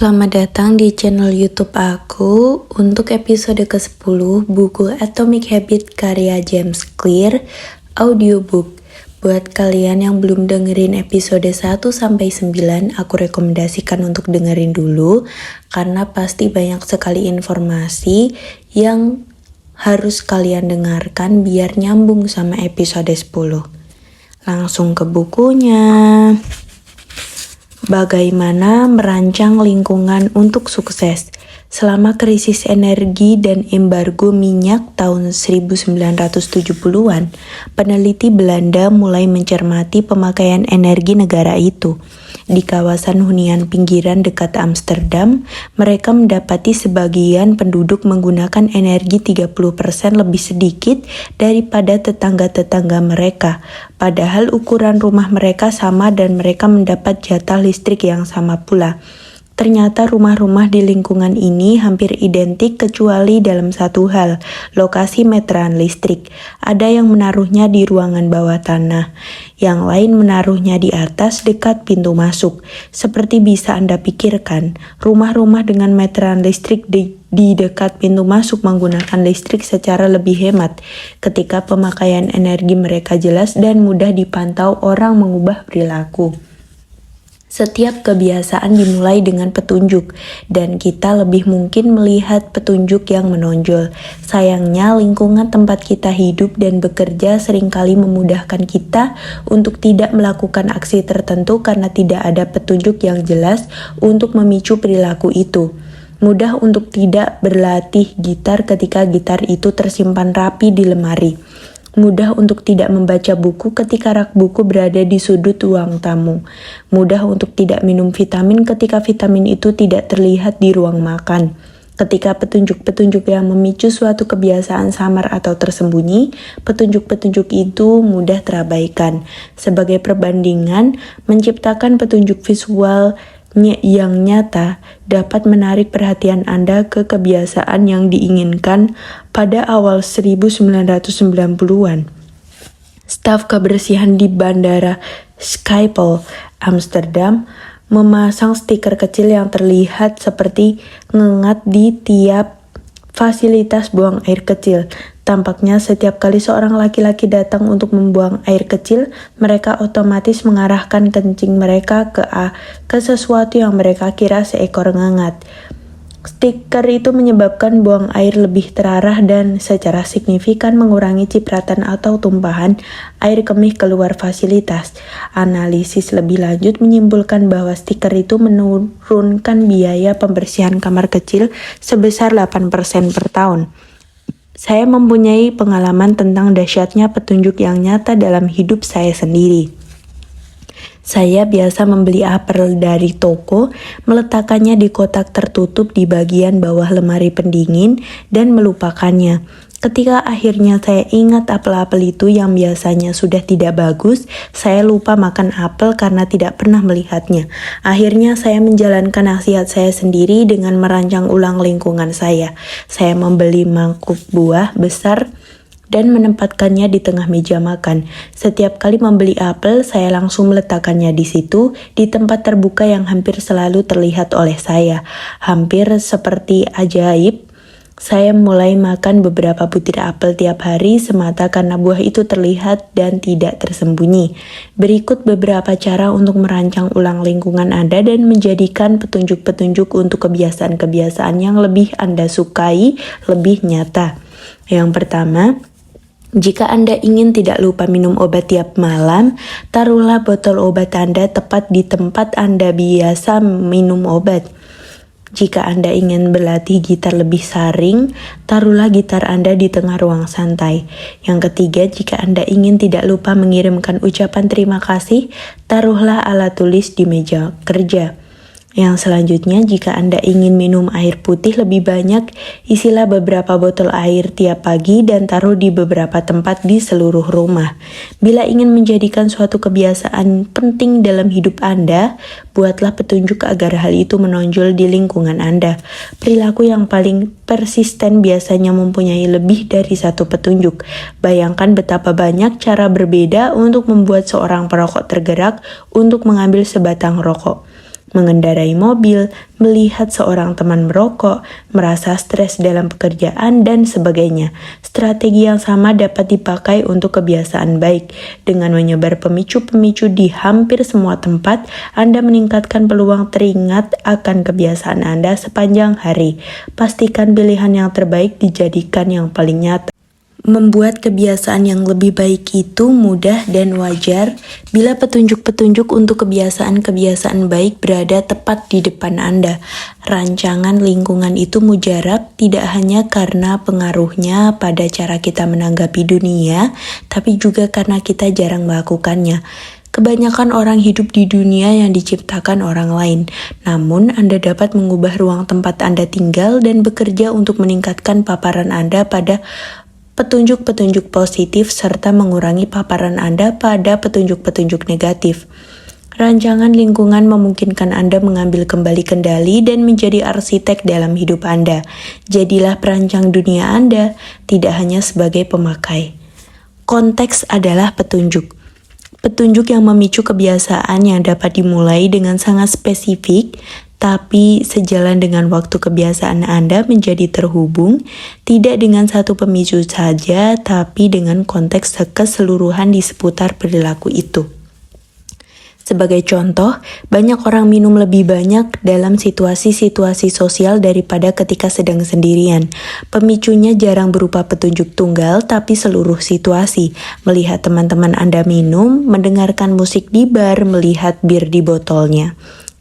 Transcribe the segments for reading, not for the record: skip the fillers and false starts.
Selamat datang di channel YouTube aku. Untuk episode ke-10 buku Atomic Habits karya James Clear audiobook. Buat kalian yang belum dengerin episode 1-9, aku rekomendasikan untuk dengerin dulu karena pasti banyak sekali informasi yang harus kalian dengarkan biar nyambung sama episode 10. Langsung ke bukunya. Bagaimana merancang lingkungan untuk sukses? Selama krisis energi dan embargo minyak tahun 1970-an, peneliti Belanda mulai mencermati pemakaian energi negara itu. Di kawasan hunian pinggiran dekat Amsterdam, mereka mendapati sebagian penduduk menggunakan energi 30% lebih sedikit daripada tetangga-tetangga mereka. Padahal ukuran rumah mereka sama dan mereka mendapat jatah listrik yang sama pula. Ternyata rumah-rumah di lingkungan ini hampir identik kecuali dalam satu hal, lokasi meteran listrik. Ada yang menaruhnya di ruangan bawah tanah, yang lain menaruhnya di atas dekat pintu masuk. Seperti bisa Anda pikirkan, rumah-rumah dengan meteran listrik di dekat pintu masuk menggunakan listrik secara lebih hemat ketika pemakaian energi mereka jelas dan mudah dipantau orang mengubah perilaku. Setiap kebiasaan dimulai dengan petunjuk, dan kita lebih mungkin melihat petunjuk yang menonjol. Sayangnya, lingkungan tempat kita hidup dan bekerja seringkali memudahkan kita untuk tidak melakukan aksi tertentu karena tidak ada petunjuk yang jelas untuk memicu perilaku itu. Mudah untuk tidak berlatih gitar ketika gitar itu tersimpan rapi di lemari. Mudah untuk tidak membaca buku ketika rak buku berada di sudut ruang tamu. Mudah untuk tidak minum vitamin ketika vitamin itu tidak terlihat di ruang makan. Ketika petunjuk-petunjuk yang memicu suatu kebiasaan samar atau tersembunyi, petunjuk-petunjuk itu mudah terabaikan. Sebagai perbandingan, menciptakan petunjuk visual yang nyata dapat menarik perhatian Anda ke kebiasaan yang diinginkan pada awal 1990-an. Staf kebersihan di Bandara Schiphol, Amsterdam, memasang stiker kecil yang terlihat seperti ngengat di tiap fasilitas buang air kecil. Tampaknya setiap kali seorang laki-laki datang untuk membuang air kecil, mereka otomatis mengarahkan kencing mereka ke sesuatu yang mereka kira seekor ngengat. Stiker itu menyebabkan buang air lebih terarah dan secara signifikan mengurangi cipratan atau tumpahan air kemih keluar fasilitas. Analisis lebih lanjut menyimpulkan bahwa stiker itu menurunkan biaya pembersihan kamar kecil sebesar 8% per tahun. Saya mempunyai pengalaman tentang dahsyatnya petunjuk yang nyata dalam hidup saya sendiri. Saya biasa membeli apel dari toko, meletakkannya di kotak tertutup di bagian bawah lemari pendingin, dan melupakannya. Ketika akhirnya saya ingat apel-apel itu yang biasanya sudah tidak bagus, saya lupa makan apel karena tidak pernah melihatnya. Akhirnya saya menjalankan nasihat saya sendiri dengan merancang ulang lingkungan saya. Saya membeli mangkuk buah besar dan menempatkannya di tengah meja makan. Setiap kali membeli apel, saya langsung meletakkannya di situ, di tempat terbuka yang hampir selalu terlihat oleh saya. Hampir seperti ajaib, saya mulai makan beberapa butir apel tiap hari semata karena buah itu terlihat dan tidak tersembunyi. Berikut beberapa cara untuk merancang ulang lingkungan Anda dan menjadikan petunjuk-petunjuk untuk kebiasaan-kebiasaan yang lebih Anda sukai lebih nyata. Yang pertama, jika Anda ingin tidak lupa minum obat tiap malam, taruhlah botol obat Anda tepat di tempat Anda biasa minum obat. Jika Anda ingin berlatih gitar lebih sering, taruhlah gitar Anda di tengah ruang santai. Yang ketiga, jika Anda ingin tidak lupa mengirimkan ucapan terima kasih, taruhlah alat tulis di meja kerja. Yang selanjutnya, jika Anda ingin minum air putih lebih banyak, isilah beberapa botol air tiap pagi dan taruh di beberapa tempat di seluruh rumah. Bila ingin menjadikan suatu kebiasaan penting dalam hidup Anda, buatlah petunjuk agar hal itu menonjol di lingkungan Anda. Perilaku yang paling persisten biasanya mempunyai lebih dari satu petunjuk. Bayangkan betapa banyak cara berbeda untuk membuat seorang perokok tergerak untuk mengambil sebatang rokok. mengendarai mobil, melihat seorang teman merokok, merasa stres dalam pekerjaan, dan sebagainya. Strategi yang sama dapat dipakai untuk kebiasaan baik. Dengan menyebar pemicu-pemicu di hampir semua tempat, Anda meningkatkan peluang teringat akan kebiasaan Anda sepanjang hari. Pastikan pilihan yang terbaik dijadikan yang paling nyata. Membuat kebiasaan yang lebih baik itu mudah dan wajar bila petunjuk-petunjuk untuk kebiasaan-kebiasaan baik berada tepat di depan Anda. Rancangan lingkungan itu mujarab tidak hanya karena pengaruhnya pada cara kita menanggapi dunia, tapi juga karena kita jarang melakukannya. Kebanyakan orang hidup di dunia yang diciptakan orang lain, namun Anda dapat mengubah ruang tempat Anda tinggal dan bekerja untuk meningkatkan paparan Anda pada petunjuk-petunjuk positif serta mengurangi paparan Anda pada petunjuk-petunjuk negatif. Rancangan lingkungan memungkinkan Anda mengambil kembali kendali dan menjadi arsitek dalam hidup Anda. Jadilah perancang dunia Anda, tidak hanya sebagai pemakai. Konteks adalah petunjuk. Petunjuk yang memicu kebiasaan yang dapat dimulai dengan sangat spesifik, tapi sejalan dengan waktu kebiasaan Anda menjadi terhubung, tidak dengan satu pemicu saja, tapi dengan konteks keseluruhan di seputar perilaku itu. Sebagai contoh, banyak orang minum lebih banyak dalam situasi-situasi sosial daripada ketika sedang sendirian. Pemicunya jarang berupa petunjuk tunggal, tapi seluruh situasi. Melihat teman-teman Anda minum, mendengarkan musik di bar, melihat bir di botolnya.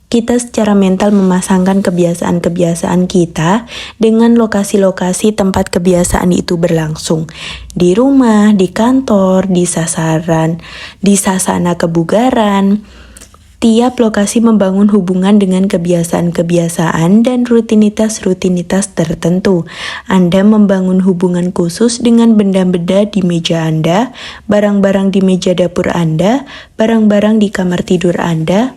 Kita secara mental memasangkan kebiasaan-kebiasaan kita dengan lokasi-lokasi tempat kebiasaan itu berlangsung. Di rumah, di kantor, di sasana kebugaran. Tiap lokasi membangun hubungan dengan kebiasaan-kebiasaan dan rutinitas-rutinitas tertentu. Anda membangun hubungan khusus dengan benda-benda di meja Anda, barang-barang di meja dapur Anda, barang-barang di kamar tidur Anda.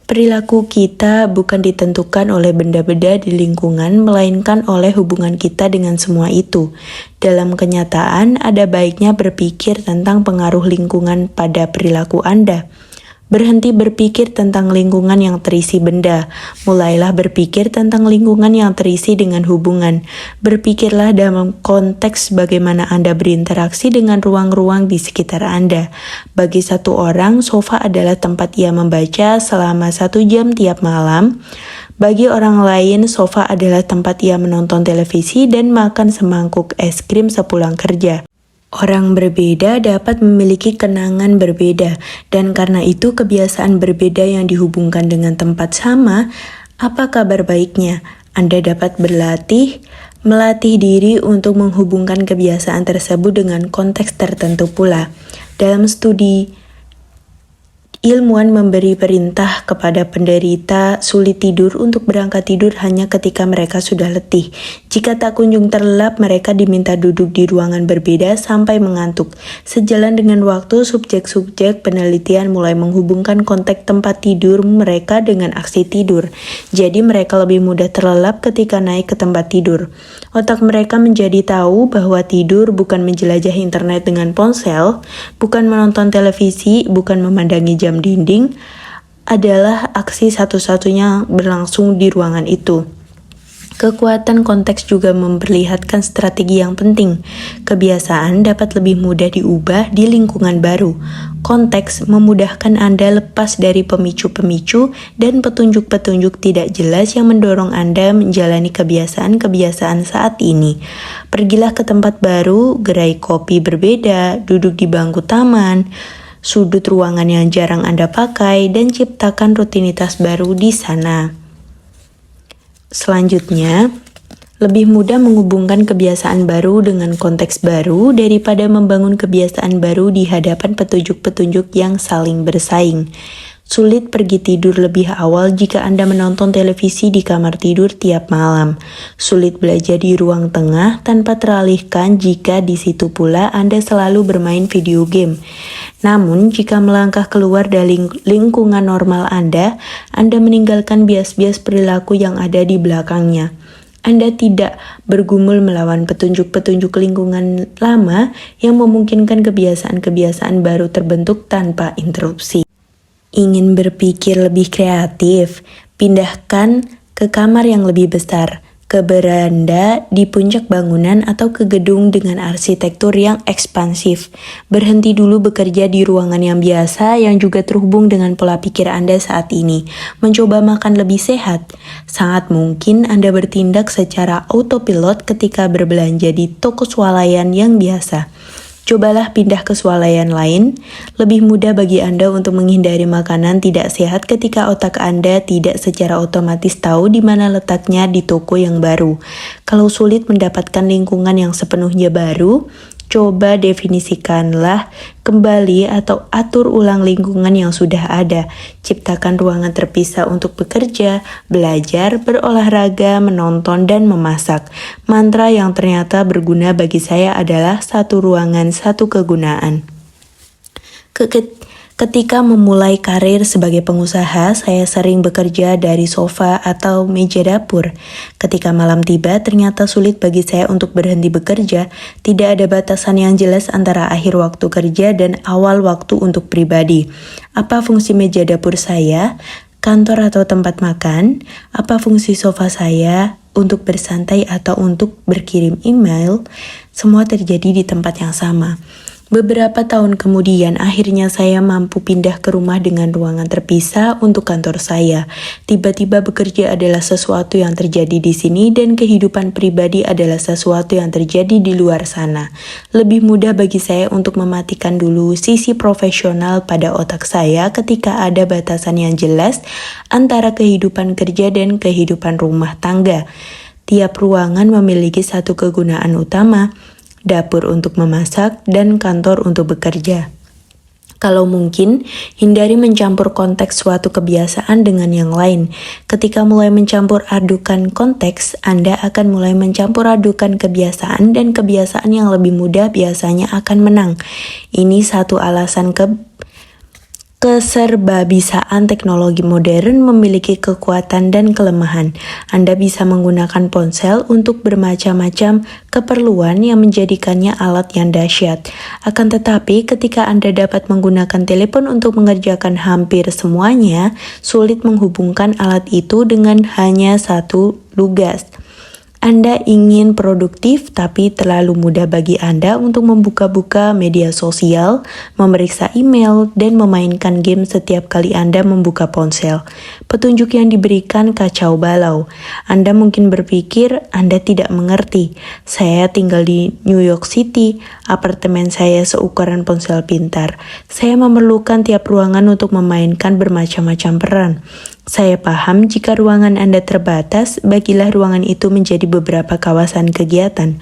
Perilaku kita bukan ditentukan oleh benda-benda di lingkungan, melainkan oleh hubungan kita dengan semua itu. Dalam kenyataan, ada baiknya berpikir tentang pengaruh lingkungan pada perilaku Anda. Berhenti berpikir tentang lingkungan yang terisi benda. Mulailah berpikir tentang lingkungan yang terisi dengan hubungan. Berpikirlah dalam konteks bagaimana Anda berinteraksi dengan ruang-ruang di sekitar Anda. Bagi satu orang, sofa adalah tempat ia membaca selama 1 jam tiap malam. Bagi orang lain, sofa adalah tempat ia menonton televisi dan makan semangkuk es krim sepulang kerja. Orang berbeda dapat memiliki kenangan berbeda, dan karena itu kebiasaan berbeda yang dihubungkan dengan tempat sama. Apa kabar baiknya? Anda dapat melatih diri untuk menghubungkan kebiasaan tersebut dengan konteks tertentu pula. Dalam studi, ilmuwan memberi perintah kepada penderita sulit tidur untuk berangkat tidur hanya ketika mereka sudah letih. Jika tak kunjung terlelap, mereka diminta duduk di ruangan berbeda sampai mengantuk. Sejalan dengan waktu, subjek-subjek penelitian mulai menghubungkan konteks tempat tidur mereka dengan aksi tidur. Jadi mereka lebih mudah terlelap ketika naik ke tempat tidur. Otak mereka menjadi tahu bahwa tidur bukan menjelajah internet dengan ponsel, bukan menonton televisi, bukan memandangi jam dinding, adalah aksi satu-satunya berlangsung di ruangan itu. Kekuatan konteks juga memperlihatkan strategi yang penting. Kebiasaan dapat lebih mudah diubah di lingkungan baru. Konteks memudahkan Anda lepas dari pemicu-pemicu dan petunjuk-petunjuk tidak jelas yang mendorong Anda menjalani kebiasaan-kebiasaan saat ini. Pergilah ke tempat baru, gerai kopi berbeda, duduk di bangku taman, sudut ruangan yang jarang Anda pakai, dan ciptakan rutinitas baru di sana. Selanjutnya, lebih mudah menghubungkan kebiasaan baru dengan konteks baru daripada membangun kebiasaan baru di hadapan petunjuk-petunjuk yang saling bersaing. Sulit pergi tidur lebih awal jika Anda menonton televisi di kamar tidur tiap malam. Sulit belajar di ruang tengah tanpa teralihkan jika di situ pula Anda selalu bermain video game. Namun, jika melangkah keluar dari lingkungan normal Anda meninggalkan bias-bias perilaku yang ada di belakangnya. Anda tidak bergumul melawan petunjuk-petunjuk lingkungan lama yang memungkinkan kebiasaan-kebiasaan baru terbentuk tanpa interupsi. Ingin berpikir lebih kreatif? Pindahkan ke kamar yang lebih besar, ke beranda di puncak bangunan atau ke gedung dengan arsitektur yang ekspansif. Berhenti dulu bekerja di ruangan yang biasa yang juga terhubung dengan pola pikir Anda saat ini. Mencoba makan lebih sehat. Sangat mungkin Anda bertindak secara autopilot ketika berbelanja di toko swalayan yang biasa. Cobalah pindah ke swalayan lain. Lebih mudah bagi Anda untuk menghindari makanan tidak sehat ketika otak Anda tidak secara otomatis tahu di mana letaknya di toko yang baru. Kalau sulit mendapatkan lingkungan yang sepenuhnya baru, coba definisikanlah kembali atau atur ulang lingkungan yang sudah ada. Ciptakan ruangan terpisah untuk bekerja, belajar, berolahraga, menonton, dan memasak. Mantra yang ternyata berguna bagi saya adalah satu ruangan, satu kegunaan. Ketika memulai karir sebagai pengusaha, saya sering bekerja dari sofa atau meja dapur. Ketika malam tiba, ternyata sulit bagi saya untuk berhenti bekerja. Tidak ada batasan yang jelas antara akhir waktu kerja dan awal waktu untuk pribadi. Apa fungsi meja dapur saya? Kantor atau tempat makan? Apa fungsi sofa saya? Untuk bersantai atau untuk berkirim email? Semua terjadi di tempat yang sama. Beberapa tahun kemudian, akhirnya saya mampu pindah ke rumah dengan ruangan terpisah untuk kantor saya. Tiba-tiba bekerja adalah sesuatu yang terjadi di sini dan kehidupan pribadi adalah sesuatu yang terjadi di luar sana. Lebih mudah bagi saya untuk mematikan dulu sisi profesional pada otak saya ketika ada batasan yang jelas antara kehidupan kerja dan kehidupan rumah tangga. Tiap ruangan memiliki satu kegunaan utama, dapur untuk memasak, dan kantor untuk bekerja. Kalau mungkin, hindari mencampur konteks suatu kebiasaan dengan yang lain. Ketika mulai mencampur adukan konteks, Anda akan mulai mencampur adukan kebiasaan dan kebiasaan yang lebih mudah biasanya akan menang. Ini satu alasan keserbabisaan teknologi modern memiliki kekuatan dan kelemahan. Anda bisa menggunakan ponsel untuk bermacam-macam keperluan yang menjadikannya alat yang dahsyat. Akan tetapi, ketika Anda dapat menggunakan telepon untuk mengerjakan hampir semuanya, sulit menghubungkan alat itu dengan hanya satu tugas. Anda ingin produktif, tapi terlalu mudah bagi Anda untuk membuka-buka media sosial, memeriksa email, dan memainkan game setiap kali Anda membuka ponsel. Petunjuk yang diberikan kacau balau. Anda mungkin berpikir Anda tidak mengerti. Saya tinggal di New York City, apartemen saya seukuran ponsel pintar. Saya memerlukan tiap ruangan untuk memainkan bermacam-macam peran. Saya paham jika ruangan Anda terbatas, bagilah ruangan itu menjadi beberapa kawasan kegiatan.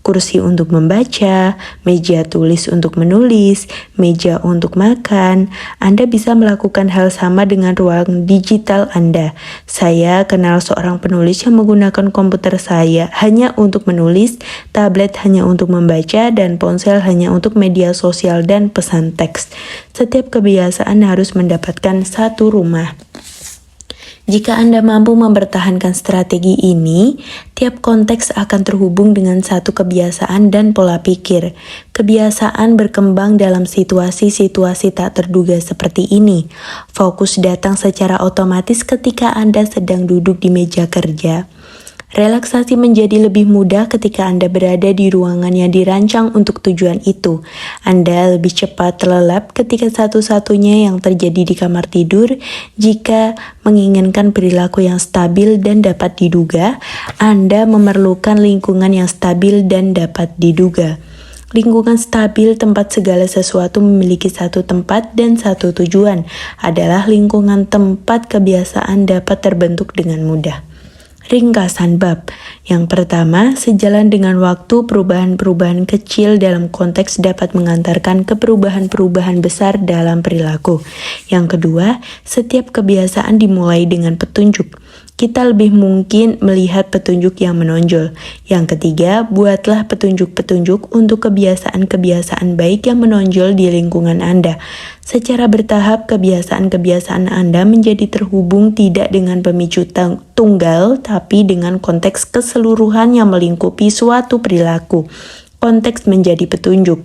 Kursi untuk membaca, meja tulis untuk menulis, meja untuk makan. Anda bisa melakukan hal sama dengan ruang digital Anda. Saya kenal seorang penulis yang menggunakan komputer saya hanya untuk menulis, tablet hanya untuk membaca, dan ponsel hanya untuk media sosial dan pesan teks. Setiap kebiasaan harus mendapatkan satu rumah. Jika Anda mampu mempertahankan strategi ini, tiap konteks akan terhubung dengan satu kebiasaan dan pola pikir. Kebiasaan berkembang dalam situasi-situasi tak terduga seperti ini. Fokus datang secara otomatis ketika Anda sedang duduk di meja kerja. Relaksasi menjadi lebih mudah ketika Anda berada di ruangan yang dirancang untuk tujuan itu. Anda lebih cepat terlelap ketika satu-satunya yang terjadi di kamar tidur. Jika menginginkan perilaku yang stabil dan dapat diduga, Anda memerlukan lingkungan yang stabil dan dapat diduga. Lingkungan stabil, tempat segala sesuatu memiliki satu tempat dan satu tujuan, adalah lingkungan tempat kebiasaan dapat terbentuk dengan mudah. Ringkasan bab. Yang pertama, sejalan dengan waktu, perubahan-perubahan kecil dalam konteks dapat mengantarkan ke perubahan-perubahan besar dalam perilaku. Yang kedua, setiap kebiasaan dimulai dengan petunjuk. Kita lebih mungkin melihat petunjuk yang menonjol. Yang ketiga, buatlah petunjuk-petunjuk untuk kebiasaan-kebiasaan baik yang menonjol di lingkungan Anda. Secara bertahap, kebiasaan-kebiasaan Anda menjadi terhubung tidak dengan pemicu tunggal, tapi dengan konteks keseluruhan yang melingkupi suatu perilaku. Konteks menjadi petunjuk.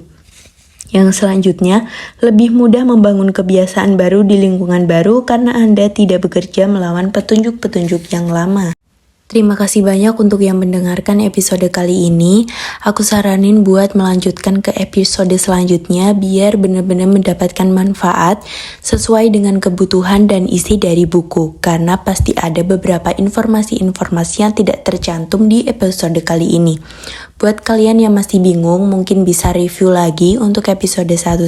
Yang selanjutnya, lebih mudah membangun kebiasaan baru di lingkungan baru karena Anda tidak bekerja melawan petunjuk-petunjuk yang lama. Terima kasih banyak untuk yang mendengarkan episode kali ini. Aku saranin buat melanjutkan ke episode selanjutnya biar benar-benar mendapatkan manfaat sesuai dengan kebutuhan dan isi dari buku. Karena pasti ada beberapa informasi-informasi yang tidak tercantum di episode kali ini. Buat kalian yang masih bingung, mungkin bisa review lagi untuk episode 1-8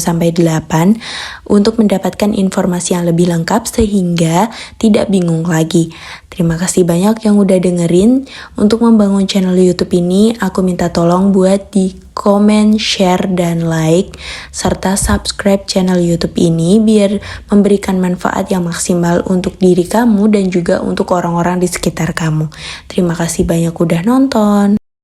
untuk mendapatkan informasi yang lebih lengkap sehingga tidak bingung lagi. Terima kasih banyak yang udah dengerin. Untuk membangun channel YouTube ini, aku minta tolong buat di komen, share, dan like, serta subscribe channel YouTube ini biar memberikan manfaat yang maksimal untuk diri kamu dan juga untuk orang-orang di sekitar kamu. Terima kasih banyak udah nonton.